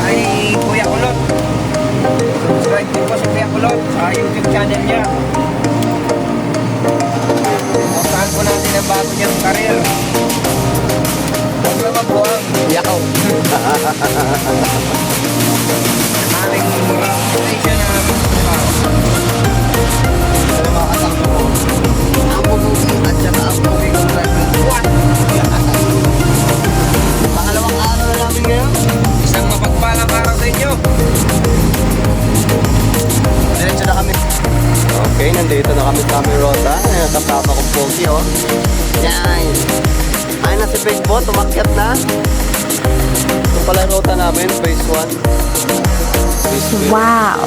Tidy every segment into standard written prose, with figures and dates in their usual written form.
ay Kuya Kulot. Subscribe din po sa Kuya Kulot sa YouTube channel niya. Usahan po natin ang bago niyang karir. Huwag na magbuwang. Yakaw. Aming station na Ano mga kasama mo? Ang bumugi at saka ang bumugi kong driver. what? Pangalawang araw na namin ngayon. Isang mapagpalang araw sa inyo. Diretso na kami. Okay, nandito na kami sa aming rota. Ayan, kasama kong Pogi, oh. Yan. Ayun na si Big Bo, tumakyat na. Ito pala yung rota namin, phase 1. Phase 2. Wow!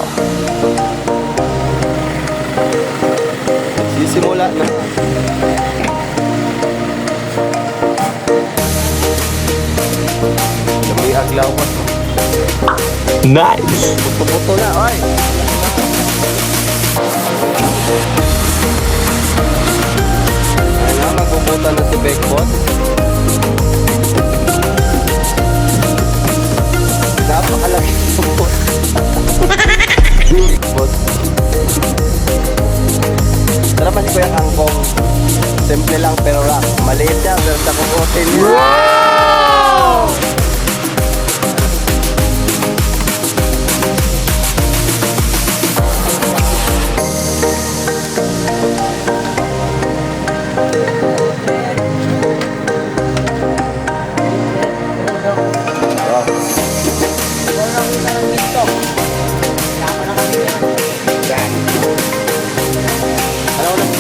Sisimula na. May aglaw pa. Nice! Puto na, oy. Ayan na, magpuputa na si Bekbot. Napakalaki puto. Bekbot. Sarap man si Kuya Kangkong. Simple lang pero rock. Maliit siya pero sa kukutin niya. Wow!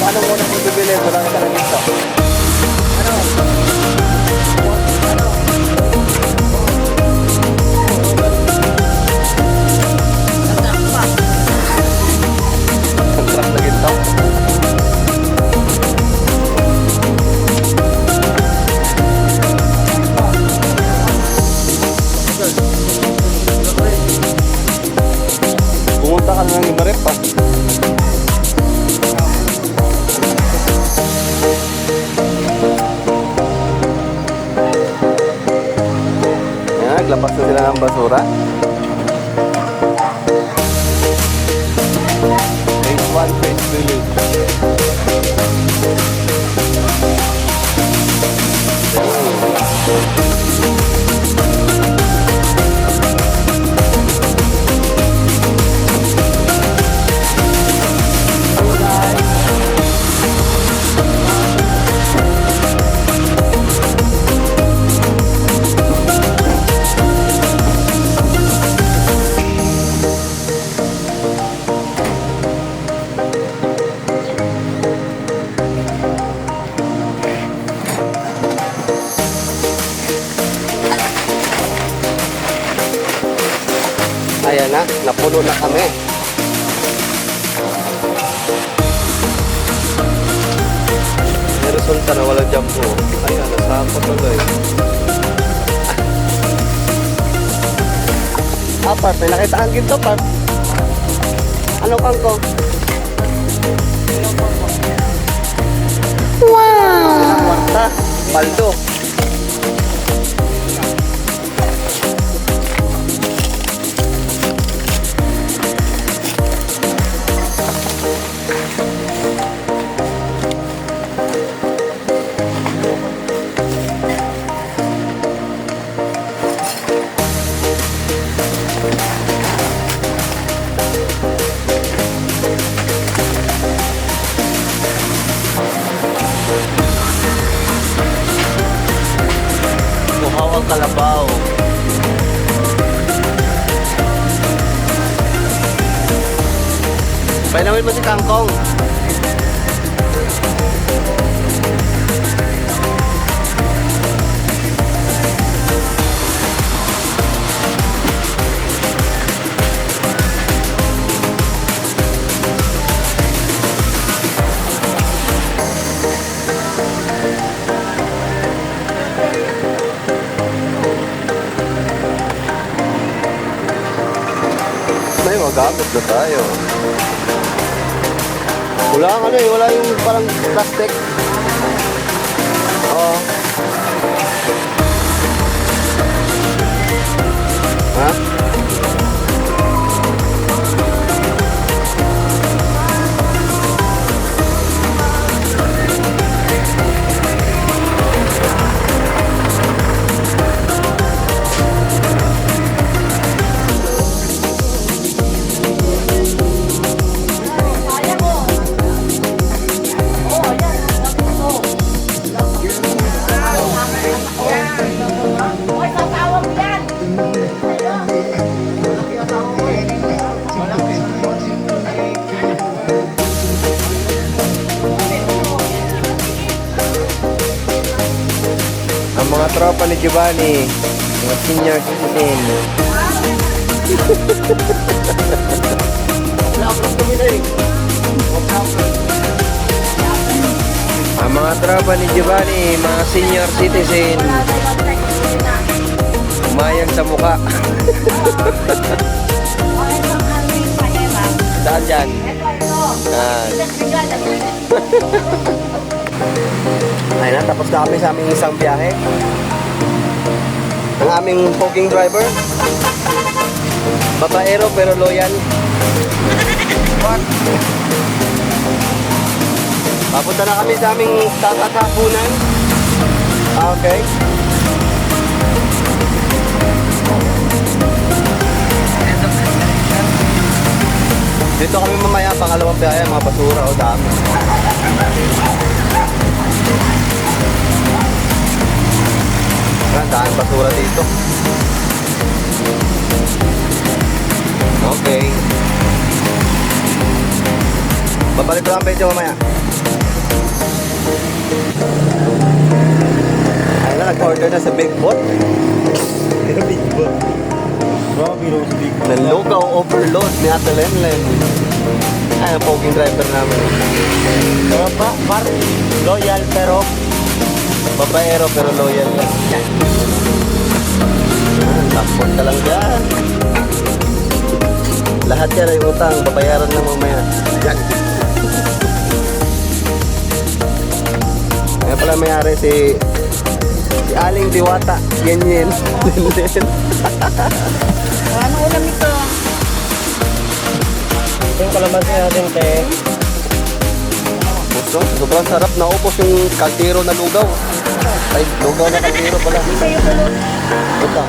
Ano mo na bibili? Wala ka lang ito. Ang truck na ginto. Pumunta ka na ng Ibarep pa. Naglapas na sila ng basura. Phase 1, phase 2. Ayan na, napuno na kami. May resulta na walang jump po. Ayan, nasako tuloy. Par, may nakita ang ginto, Par. Anong kangkong? Wow! Kwarta, paldo. Kuhawang kalabaw. Painawin mo si Kangkong. May magamit na tayo. Wala ang ano eh, wala yung parang plastic. Oo. Giovanni, mga senior citizen. Ang mga tropa ni Giovanni, mga senior citizen, umayang sa mukha. Saan dyan? Ayun na, tapos na kami sa aming isang biyahe. Ang aming poging driver. Babaero pero loyal. What? Papunta na kami sa aming tatakapunan. Okay. Dito kami mamaya, pangalawang biyahe, mga basura o dami. Daan basura dito. Okay. Babalik ko lang medyo mamaya. Ayun na, nag-order na sa Big Bot. Big Bot. Grabe raw si Big. Nanlugaw overload ni Ate Lenlen. Ay, ang poging driver namin. Pero par loyal pero Babaero pero loyal yan. Tapos ka lang dyan. Lahat yan ay utang, babayaran na mamaya. Yan. Ngayon pala mayari si Aling Diwata. Yan. Ano ulam ito? ito yung kalamansi natin te. Gusto, sobrang sarap. Naupos yung kaldero na lugaw. Ay, lugaw na kaldero pala. Sa'yo kulot. Ito.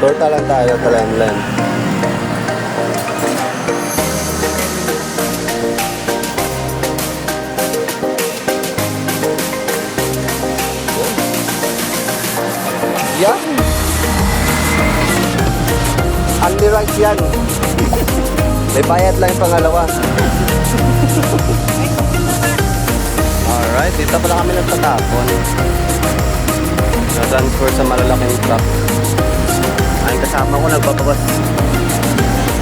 Torta lang tayo, talanlan. Yan. Only rice yan. May bayad lang yung pangalawa. Alright, dito pala kami nagtatapon. Na-transfer sa malalaking truck. Ay, kasama ko nagbabawas.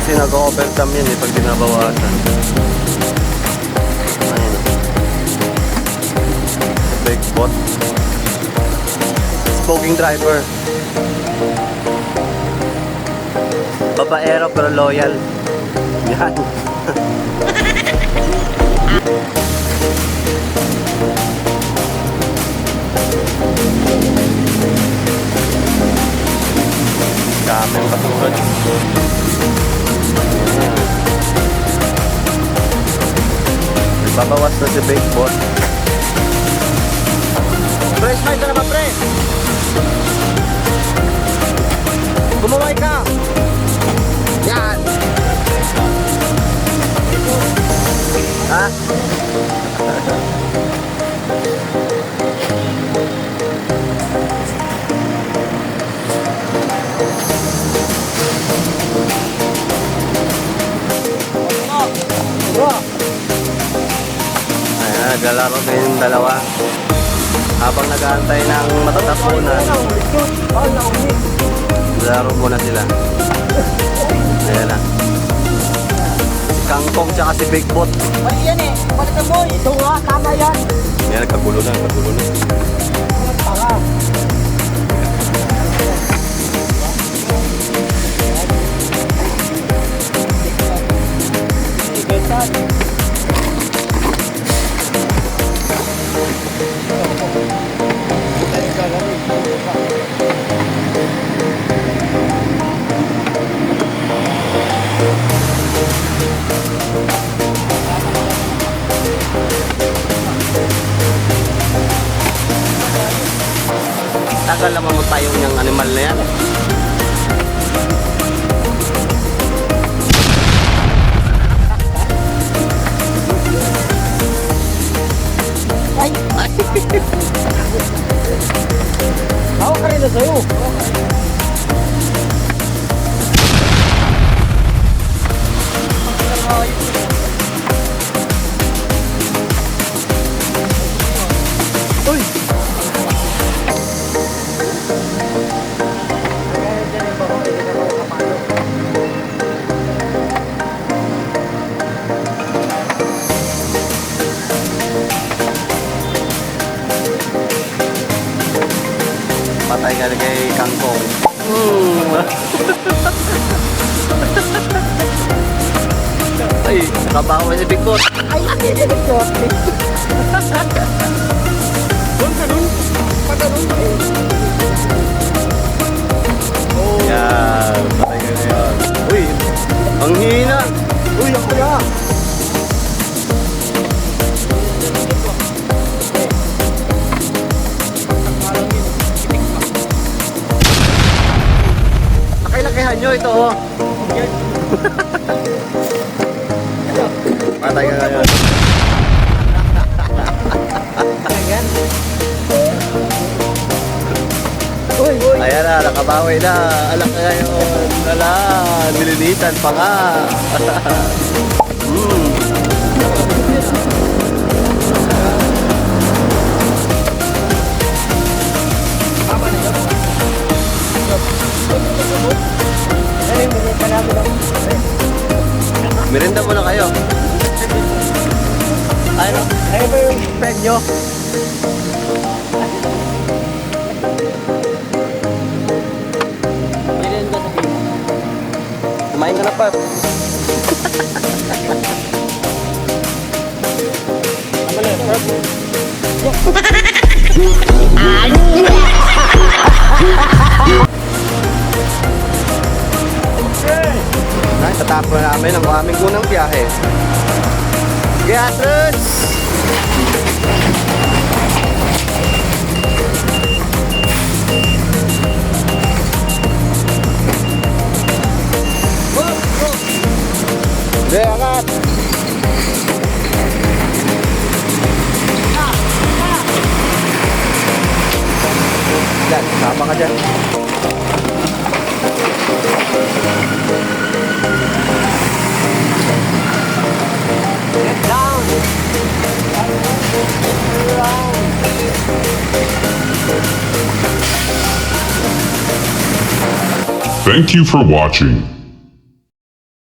Kasi nag-overtime yan pag dinabawasan. Ayun o. Big bot. Spoking driver. Babaero pero loyal. Yan. Daming basura dito. Babawas na si Big Bot. Pre, smile ka na ba, pre? Gumaway ka! Yan! Ha? Ayan, naglalaro na yung dalawa. Habang nag-aantay ng matatapunan, laro muna sila. Ayan na. Si Kangkong tsaka si Big Bot. Mali yan eh. Balikan mo. Ito nga. Tama yan. Ayan, kagulo na, kagulo na. Tama. Tagal naman mo tayong yung animal na yan. Ay! Hawak ka rin na sa'yo. Uy! ka kay Kangkong. Ay, nakabawa si Big Boss. Ay, hindi ko. Yan, patay ka na yan. Uy, ang hina. Uy, ako na. Nakailakihan nyo ito, oh. Patay ka na yan. Ayan na, nakabawi na. Alak na ngayon. Wala, nilinitan pa nga. Merinda muna kayo. Ano? Ayun ba yung peg nyo? Kumain ka na pa. Ay, tatapos na namin ang aming unang biyahe. Beatrice! Sige, angat! Yan, sama ka dyan. Thank you for watching.